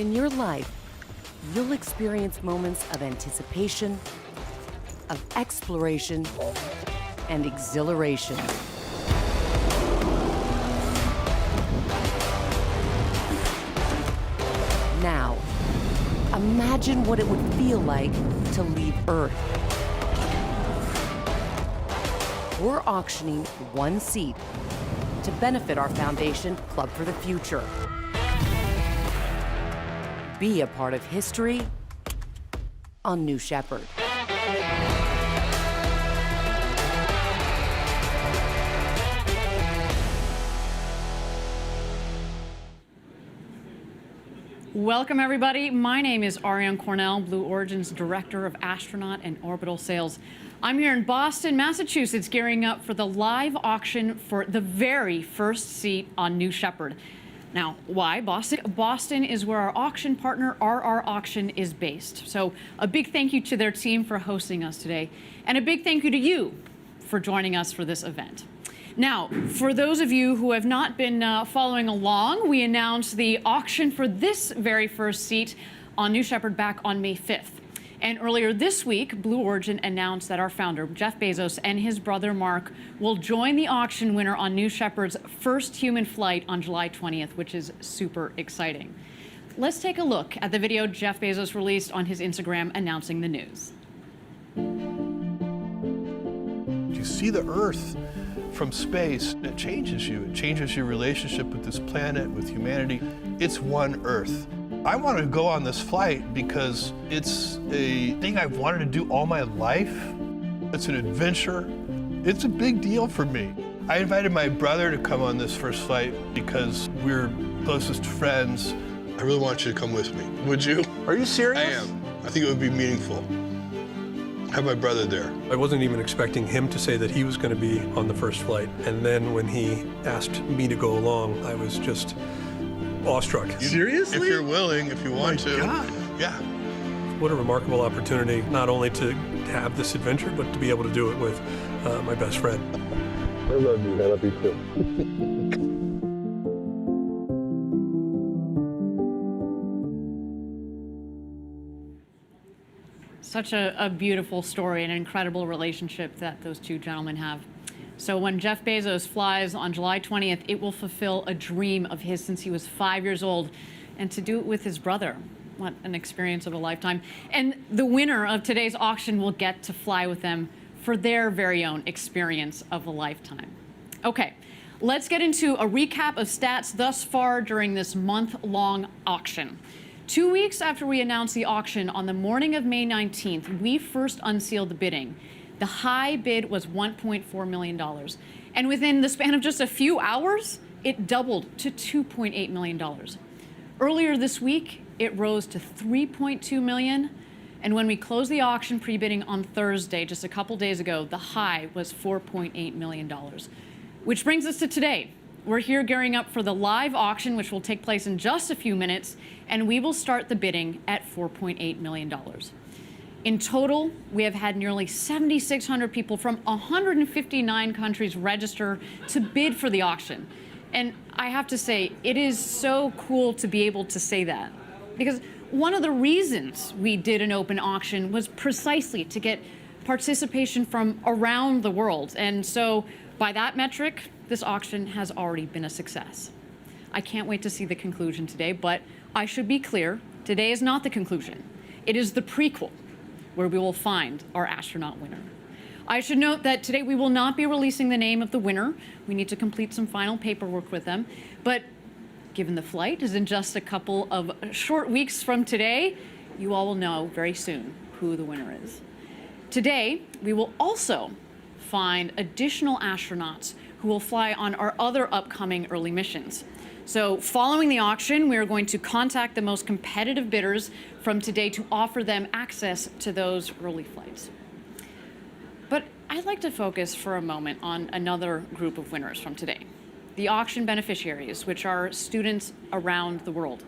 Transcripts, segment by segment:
In your life, you'll experience moments of anticipation, of exploration, and exhilaration. Now, imagine what it would feel like to leave Earth. We're auctioning one seat to benefit our foundation, Club for the Future. Be a part of history on New Shepard. Welcome, everybody. My name is Ariane Cornell, Blue Origin's Director of Astronaut and Orbital Sales. I'm here in Boston, Massachusetts, gearing up for the live auction for the very first seat on New Shepard. Now, why Boston? Boston is where our auction partner, RR Auction, is based. So a big thank you to their team for hosting us today, and a big thank you to you for joining us for this event. Now, for those of you who have not been following along, we announced the auction for this very first seat on New Shepard back on May 5th. And earlier this week, Blue Origin announced that our founder, Jeff Bezos, and his brother, Mark, will join the auction winner on New Shepard's first human flight on July 20th, which is super exciting. Let's take a look at the video Jeff Bezos released on his Instagram announcing the news. You see the Earth from space, it changes you. It changes your relationship with this planet, with humanity. It's one Earth. I want to go on this flight because it's a thing I've wanted to do all my life. It's an adventure. It's a big deal for me. I invited my brother to come on this first flight because we're closest friends. I really want you to come with me. Would you? Are you serious? I am. I think it would be meaningful. Have my brother there. I wasn't even expecting him to say that he was going to be on the first flight. And then when he asked me to go along, I was just awestruck. Seriously? If you're willing, if you want to. God. Yeah. What a remarkable opportunity, not only to have this adventure, but to be able to do it with my best friend. I love you. I love you too. Such a beautiful story and an incredible relationship that those two gentlemen have. So when Jeff Bezos flies on July 20th, it will fulfill a dream of his since he was 5 years old, and to do it with his brother. What an experience of a lifetime. And the winner of today's auction will get to fly with them for their very own experience of a lifetime. Okay, let's get into a recap of stats thus far during this month-long auction. 2 weeks after we announced the auction on the morning of May 19th, we first unsealed the bidding. The high bid was $1.4 million. And within the span of just a few hours, it doubled to $2.8 million. Earlier this week, it rose to $3.2 million. And when we closed the auction pre-bidding on Thursday, just a couple days ago, the high was $4.8 million. Which brings us to today. We're here gearing up for the live auction, which will take place in just a few minutes, and we will start the bidding at $4.8 million. In total, we have had nearly 7,600 people from 159 countries register to bid for the auction. And I have to say, it is so cool to be able to say that, because one of the reasons we did an open auction was precisely to get participation from around the world. And so by that metric, this auction has already been a success. I can't wait to see the conclusion today, but I should be clear, today is not the conclusion. It is the prequel, where we will find our astronaut winner. I should note that today we will not be releasing the name of the winner. We need to complete some final paperwork with them. But given the flight is in just a couple of short weeks from today, you all will know very soon who the winner is. Today, we will also find additional astronauts who will fly on our other upcoming early missions. So following the auction, we are going to contact the most competitive bidders from today to offer them access to those early flights. But I'd like to focus for a moment on another group of winners from today, the auction beneficiaries, which are students around the world.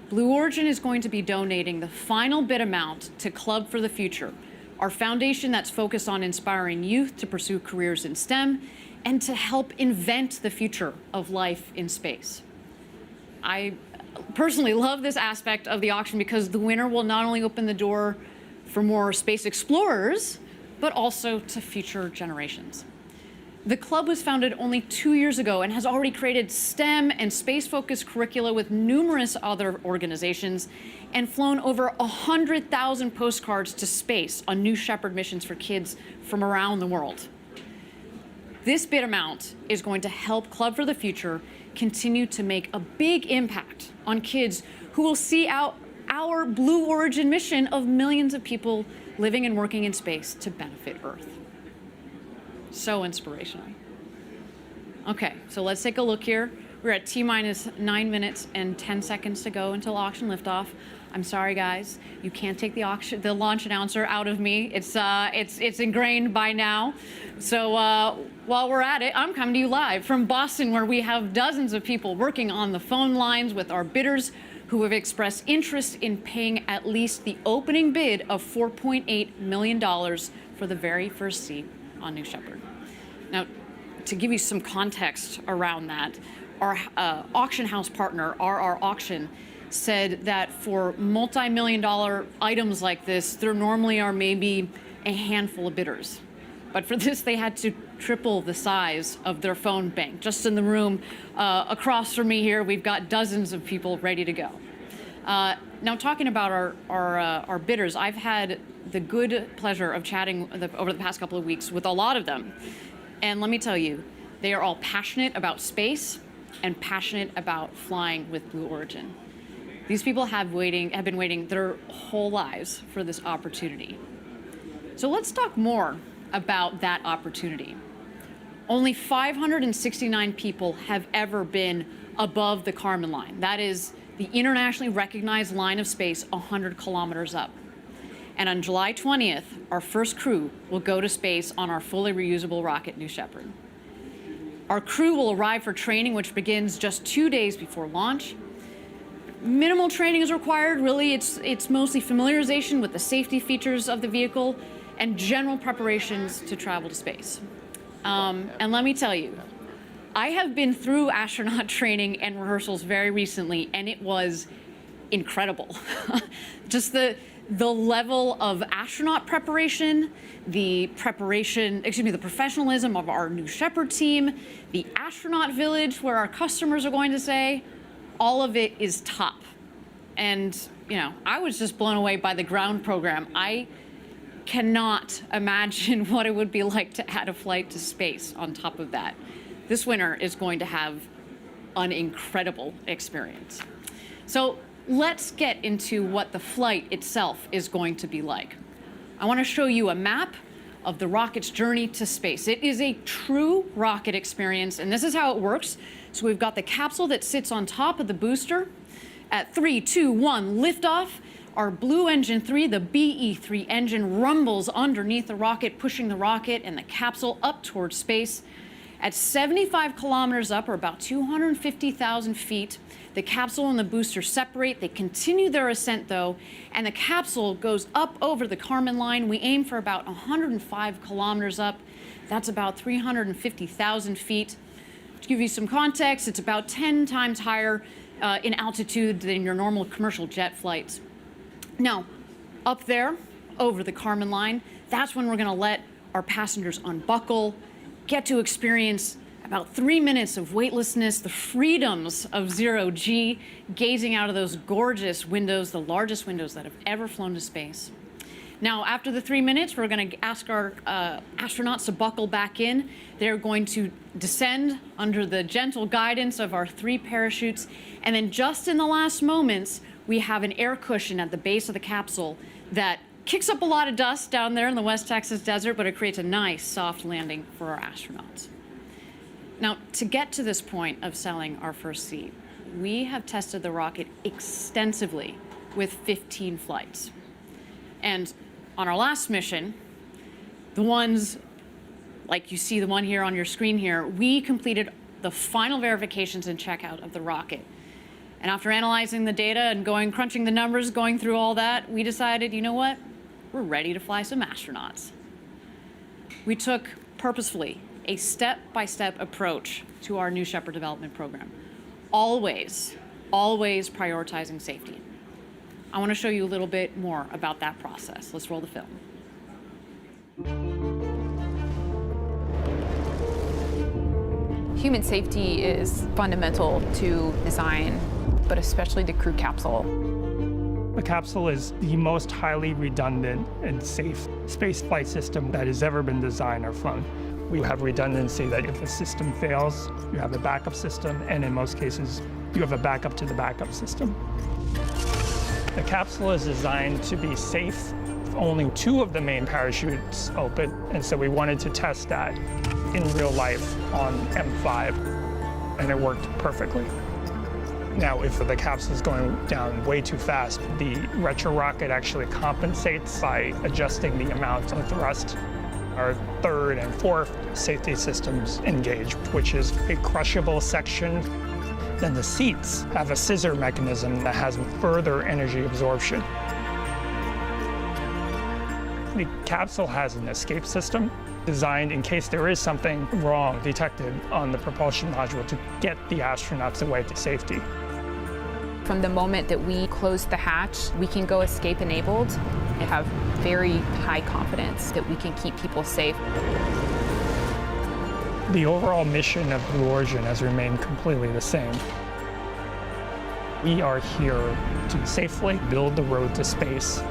Blue Origin is going to be donating the final bid amount to Club for the Future, our foundation that's focused on inspiring youth to pursue careers in STEM and to help invent the future of life in space. I personally love this aspect of the auction because the winner will not only open the door for more space explorers, but also to future generations. The club was founded only 2 years ago and has already created STEM and space-focused curricula with numerous other organizations and flown over 100,000 postcards to space on New Shepard missions for kids from around the world. This bid amount is going to help Club for the Future continue to make a big impact on kids who will see out our Blue Origin mission of millions of people living and working in space to benefit Earth. So inspirational. Okay, so let's take a look here. We're at T-minus 9 minutes and 10 seconds to go until auction liftoff. I'm sorry, guys. You can't take the launch announcer out of me. It's ingrained by now. So while we're at it, I'm coming to you live from Boston, where we have dozens of people working on the phone lines with our bidders who have expressed interest in paying at least the opening bid of $4.8 million for the very first seat on New Shepard. Now, to give you some context around that, our auction house partner, RR Auction, said that for multi-million-dollar items like this, there normally are maybe a handful of bidders. But for this, they had to triple the size of their phone bank. Just in the room across from me here, we've got dozens of people ready to go. Now, talking about our bidders, I've had the good pleasure of chatting over the past couple of weeks with a lot of them. And let me tell you, they are all passionate about space and passionate about flying with Blue Origin. These people have been waiting their whole lives for this opportunity. So let's talk more about that opportunity. Only 569 people have ever been above the Kármán line. That is the internationally recognized line of space 100 kilometers up. And on July 20th, our first crew will go to space on our fully reusable rocket, New Shepard. Our crew will arrive for training, which begins just 2 days before launch. Minimal training is required. Really, it's mostly familiarization with the safety features of the vehicle and general preparations to travel to space. And let me tell you, I have been through astronaut training and rehearsals very recently, and it was incredible. Just the level of astronaut preparation, the professionalism of our New Shepard team, the astronaut village where our customers are going to stay, all of it is top. And, you know, I was just blown away by the ground program. I cannot imagine what it would be like to add a flight to space on top of that. This winter is going to have an incredible experience. So let's get into what the flight itself is going to be like. I want to show you a map of the rocket's journey to space. It is a true rocket experience, and this is how it works. So we've got the capsule that sits on top of the booster. At 3, 2, 1, liftoff. Our Blue Engine 3, the BE-3 engine, rumbles underneath the rocket, pushing the rocket and the capsule up towards space. At 75 kilometers up, or about 250,000 feet, the capsule and the booster separate. They continue their ascent, though, and the capsule goes up over the Kármán line. We aim for about 105 kilometers up. That's about 350,000 feet. To give you some context, it's about 10 times higher in altitude than your normal commercial jet flights. Now, up there, over the Kármán line, that's when we're going to let our passengers unbuckle, get to experience about 3 minutes of weightlessness, the freedoms of zero-G, gazing out of those gorgeous windows, the largest windows that have ever flown to space. Now, after the 3 minutes, we're going to ask our astronauts to buckle back in. They're going to descend under the gentle guidance of our 3 parachutes. And then just in the last moments, we have an air cushion at the base of the capsule that kicks up a lot of dust down there in the West Texas desert, but it creates a nice, soft landing for our astronauts. Now, to get to this point of selling our first seat, we have tested the rocket extensively with 15 flights. And on our last mission, the ones, like you see the one here on your screen here, we completed the final verifications and checkout of the rocket. And after analyzing the data and crunching the numbers, going through all that, we decided, you know what? We're ready to fly some astronauts. We took purposefully a step-by-step approach to our New Shepard development program. Always always prioritizing safety. I want to show you a little bit more about that process. Let's roll the film. Human safety is fundamental to design, but especially the crew capsule. The capsule is the most highly redundant and safe space flight system that has ever been designed or flown. We have redundancy that if a system fails, you have a backup system, and in most cases, you have a backup to the backup system. The capsule is designed to be safe. Only 2 of the main parachutes open, and so we wanted to test that in real life on M5, and it worked perfectly. Now, if the capsule is going down way too fast, the retro rocket actually compensates by adjusting the amount of thrust. Our 3rd and 4th safety systems engage, which is a crushable section. Then the seats have a scissor mechanism that has further energy absorption. The capsule has an escape system designed in case there is something wrong detected on the propulsion module to get the astronauts away to safety. From the moment that we close the hatch, we can go escape enabled and have very high confidence that we can keep people safe. The overall mission of Blue Origin has remained completely the same. We are here to safely build the road to space.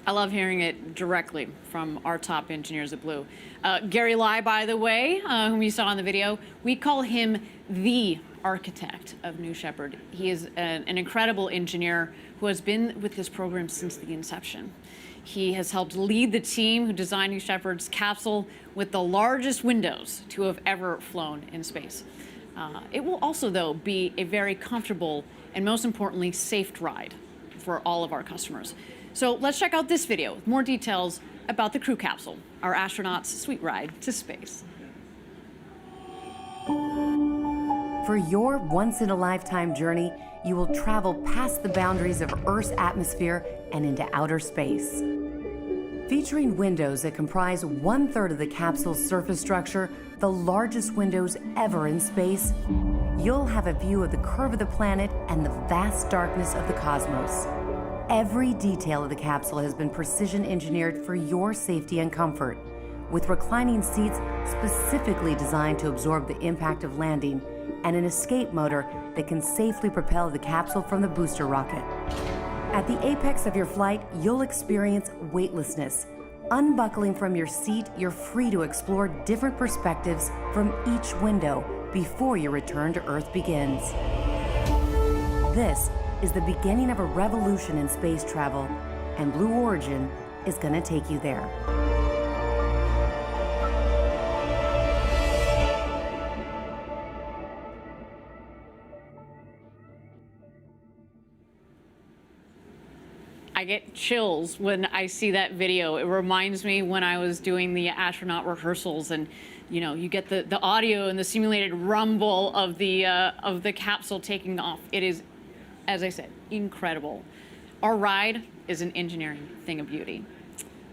I love hearing it directly from our top engineers at Blue. Gary Lai, by the way, whom you saw in the video, we call him the architect of New Shepard. He is an incredible engineer who has been with this program since the inception. He has helped lead the team who designed New Shepard's capsule with the largest windows to have ever flown in space. It will also, though, be a very comfortable and, most importantly, safe ride for all of our customers. So let's check out this video with more details about the crew capsule, our astronauts' sweet ride to space. For your once-in-a-lifetime journey, you will travel past the boundaries of Earth's atmosphere and into outer space. Featuring windows that comprise 1/3 of the capsule's surface structure, the largest windows ever in space, you'll have a view of the curve of the planet and the vast darkness of the cosmos. Every detail of the capsule has been precision engineered for your safety and comfort, with reclining seats specifically designed to absorb the impact of landing and an escape motor that can safely propel the capsule from the booster rocket. At the apex of your flight, you'll experience weightlessness. Unbuckling from your seat, you're free to explore different perspectives from each window before your return to Earth begins. This is the beginning of a revolution in space travel, and Blue Origin is going to take you there. I get chills when I see that video. It reminds me when I was doing the astronaut rehearsals, and you know, you get the audio and the simulated rumble of the capsule taking off. It is, as I said, incredible. Our ride is an engineering thing of beauty.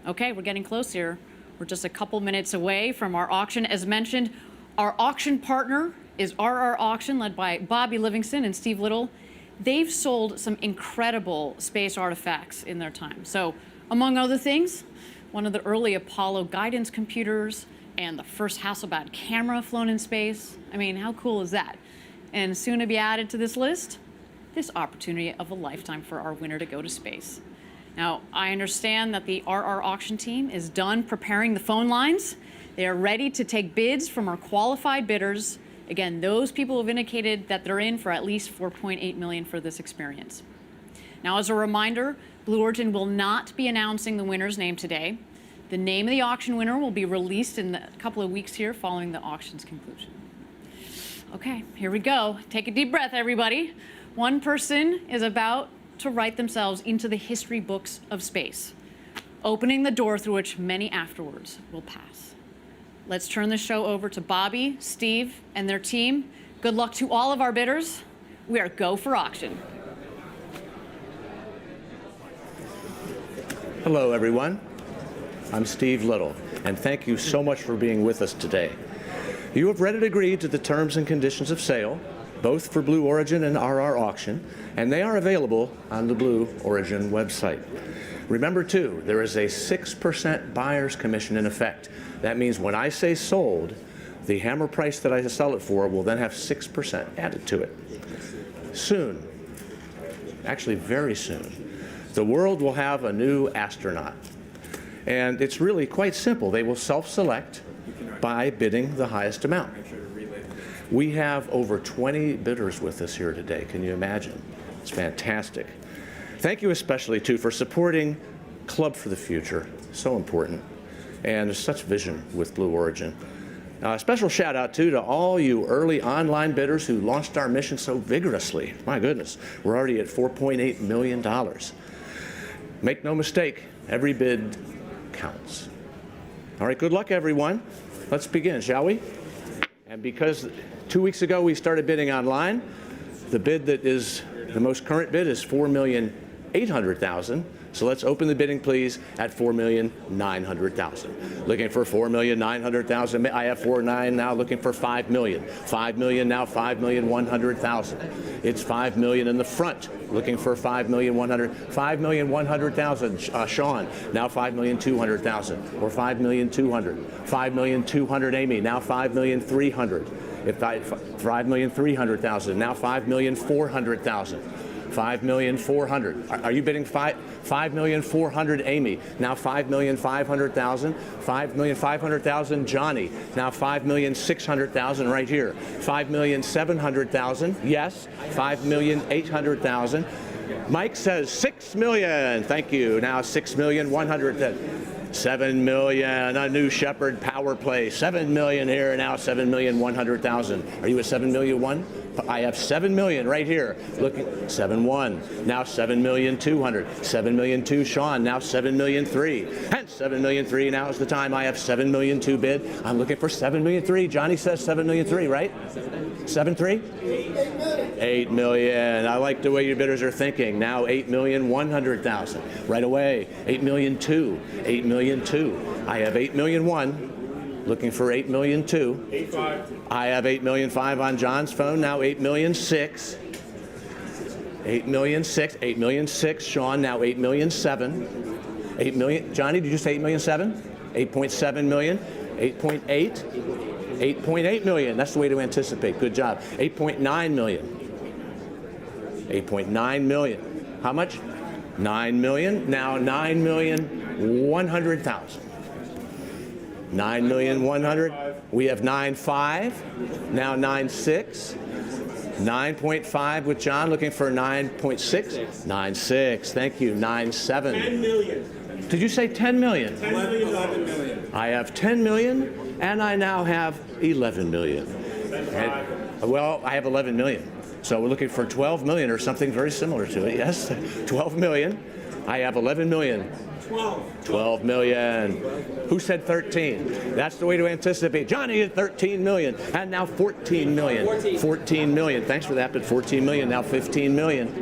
Okay, we're getting close here. We're just a couple minutes away from our auction. As mentioned, our auction partner is RR Auction, led by Bobby Livingston and Steve Little. They've sold some incredible space artifacts in their time. So, among other things, one of the early Apollo guidance computers and the first Hasselblad camera flown in space. I mean, how cool is that? And soon to be added to this list, this opportunity of a lifetime for our winner to go to space. Now, I understand that the RR Auction team is done preparing the phone lines. They are ready to take bids from our qualified bidders. Again, those people have indicated that they're in for at least $4.8 million for this experience. Now, as a reminder, Blue Origin will not be announcing the winner's name today. The name of the auction winner will be released in a couple of weeks here following the auction's conclusion. Okay, here we go. Take a deep breath, everybody. One person is about to write themselves into the history books of space, opening the door through which many afterwards will pass. Let's turn the show over to Bobby, Steve, and their team. Good luck to all of our bidders. We are go for auction. Hello, everyone. I'm Steve Little, and thank you so much for being with us today. You have read and agreed to the terms and conditions of sale, both for Blue Origin and RR Auction, and they are available on the Blue Origin website. Remember, too, there is a 6% buyer's commission in effect. That means when I say sold, the hammer price that I sell it for will then have 6% added to it. Soon, actually very soon, the world will have a new astronaut. And it's really quite simple. They will self-select by bidding the highest amount. We have over 20 bidders with us here today. Can you imagine? It's fantastic. Thank you especially, too, for supporting Club for the Future. So important. And there's such vision with Blue Origin. A special shout out, too, to all you early online bidders who launched our mission so vigorously. My goodness, we're already at $4.8 million. Make no mistake, every bid counts. All right, good luck, everyone. Let's begin, shall we? And because 2 weeks ago we started bidding online, the bid that is the most current bid is $4,800,000. So let's open the bidding, please, at $4,900,000. Looking for $4,900,000. I have 4.9 now. Looking for $5 million. $5 million now. $5,100,000. It's $5 million in the front. Looking for $5,100,000. $5,100,000. Sean now $5,200,000 or $5,200,000. $5,200,000. Amy now $5,300,000. If $5,300,000 now $5,400,000. $5,400,000. Are you bidding $5,400,000? Amy now $5,500,000. $5,500,000. Johnny now $5,600,000 right here. $5,700,000. Yes. $5,800,000. Mike says $6 million. Thank you. Now $6,100,000. $7 million, a new Shepard power play. $7 million here now, $7,100,000. Are you at $7,000,001? I have $7 million right here. Looking, 7.1. Now $7,200,000. $7,200,000. Sean now $7,300,000. Hence $7,300,000. Now is the time. I have $7,200,000 bid. I'm looking for $7,300,000. Johnny says $7,300,000, right? 7.3? $8 million. I like the way your bidders are thinking. Now $8,100,000. Right away. $8,200,000. $8,200,000. I have $8,100,000. Looking for $8,200,000. 8.5. I have $8,500,000 on John's phone. Now $8,600,000. $8,600,000. $8,600,000. Sean now $8,700,000. $8 million. Johnny, did you say $8,700,000? $8.7 million. 8.8. $8.8 million. That's the way to anticipate. Good job. $8.9 million. $8.9 million. How much? $9 million. Now $9,100,000. $9,100,000. We have 9.5. Now 9.6. 9.5 with John. Looking for 9.6. 9.6. Thank you. 9.7. 10 million. Did you say 10 million? 10 million, 11 million. I have 10 million, and I now have 11 million. And, well, I have 11 million. So we're looking for 12 million or something very similar to it. Yes, 12 million. I have 11 million. 12 million. Who said 13? That's the way to anticipate. Johnny at 13 million. And now 14 million. 14 million. Thanks for that, but 14 million. Now 15 million.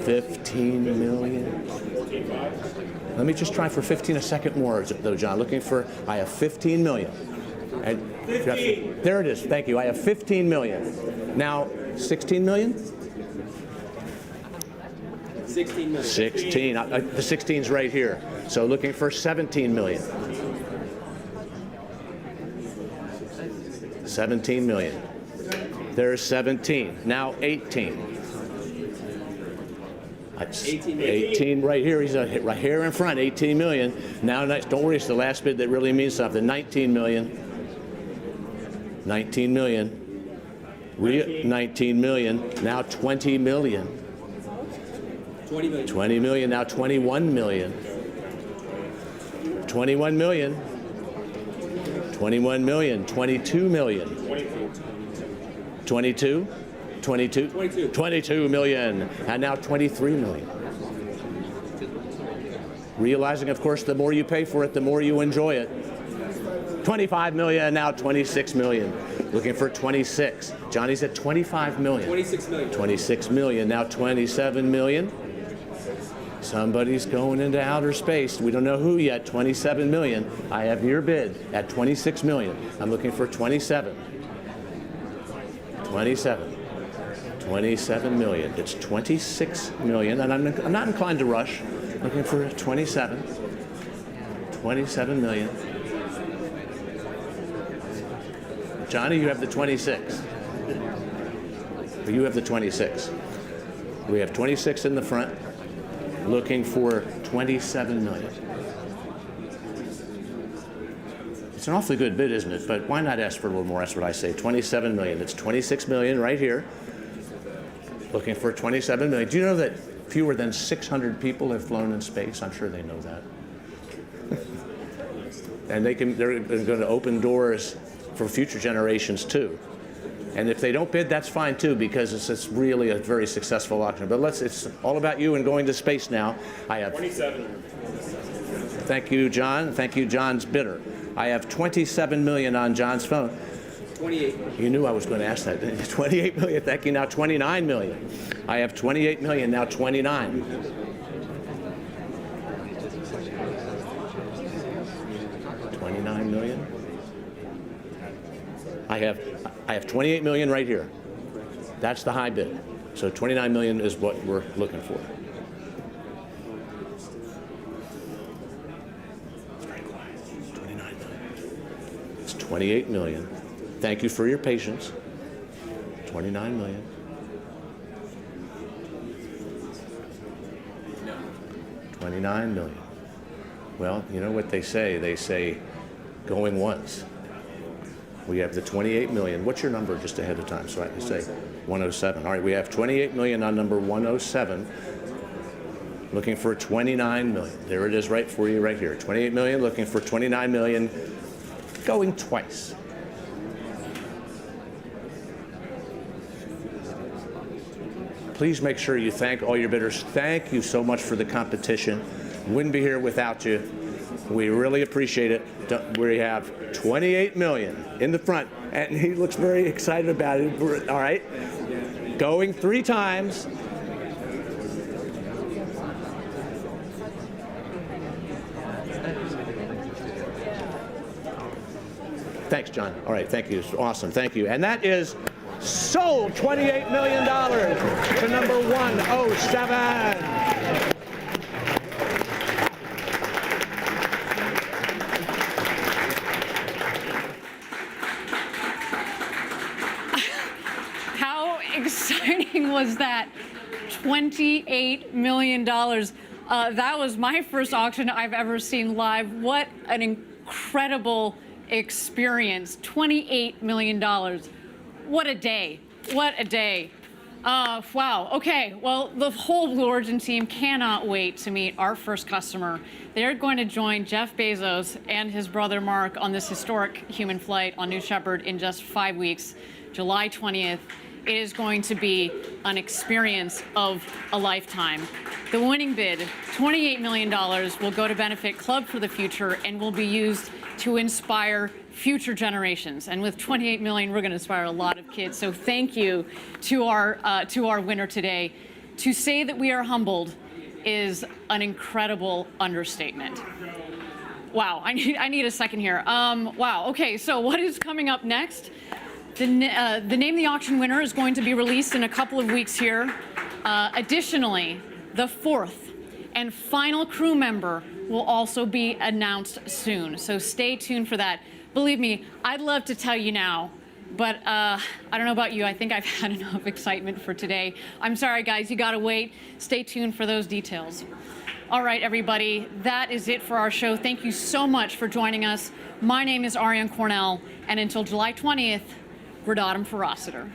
15 million. Let me just try for 15 a second more, though, John. Looking for, I have 15 million. And 15. There it is. Thank you. I have 15 million. Now 16 million? 16 million. 16. The 16's right here. So looking for 17 million. 17 million. There's 17. Now 18. 18 right here. He's right here in front. 18 million. Now, don't worry. It's the last bid that really means something. 19 million. 19 million. 19 million. Now 20 million. 20 million. 20 million. Now 21 million. 21 million. 21 million. 22 million. 22. 22 million. And now 23 million. Realizing, of course, the more you pay for it, the more you enjoy it. 25 million, now 26 million. Looking for 26. Johnny's at 25 million. 26 million. 26 million, now 27 million. Somebody's going into outer space. We don't know who yet. 27 million. I have your bid at 26 million. I'm looking for 27. 27. 27 million. It's 26 million, and I'm not inclined to rush. Looking for 27. 27 million. Johnny, you have the 26. You have the 26. We have 26 in the front, looking for 27 million. It's an awfully good bid, isn't it? But why not ask for a little more? That's what I say. 27 million. It's 26 million right here. Looking for 27 million. Do you know that fewer than 600 people have flown in space? I'm sure they know that. And they're going to open doors for future generations too. And if they don't bid, that's fine too, because it's really a very successful auction. But it's all about you and going to space now. I have 27. Thank you, John. Thank you, John's bidder. I have 27 million on John's phone. 28. You knew I was going to ask that, didn't you? 28 million. Thank you. Now 29 million. I have 28 million. Now 29. 29 million. I have 28 million right here. That's the high bid. So 29 million is what we're looking for. It's very quiet. 29 million. It's 28 million. Thank you for your patience. 29 million. $29 million. Well, you know what they say? They say going once. We have the 28 million. What's your number just ahead of time so I can say 107? All right, we have 28 million on number 107. Looking for 29 million. There it is right for you right here. 28 million, looking for 29 million, going twice. Please make sure you thank all your bidders. Thank you so much for the competition. Wouldn't be here without you. We really appreciate it. We have 28 million in the front, and he looks very excited about it. All right, going 3 times. Thanks, John. All right, thank you. It's awesome. Thank you. And that is sold. $28 million to number 107. Exciting was that? $28 million. That was my first auction I've ever seen live. What an incredible experience. $28 million. What a day. What a day. Wow. Okay. Well, the whole Blue Origin team cannot wait to meet our first customer. They're going to join Jeff Bezos and his brother Mark on this historic human flight on New Shepard in just 5 weeks, July 20th. It is going to be an experience of a lifetime. The winning bid, $28 million, will go to benefit Club for the Future and will be used to inspire future generations. And with 28 million, we're going to inspire a lot of kids. So thank you to our winner today. To say that we are humbled is an incredible understatement. Wow, I need a second here. Wow. Okay, so what is coming up next? The name of the auction winner is going to be released in a couple of weeks here. Additionally, the 4th and final crew member will also be announced soon. So stay tuned for that. Believe me, I'd love to tell you now, but I don't know about you. I think I've had enough excitement for today. I'm sorry, guys. You got to wait. Stay tuned for those details. All right, everybody. That is it for our show. Thank you so much for joining us. My name is Ariane Cornell, and until July 20th, Gradatum for Rossiter.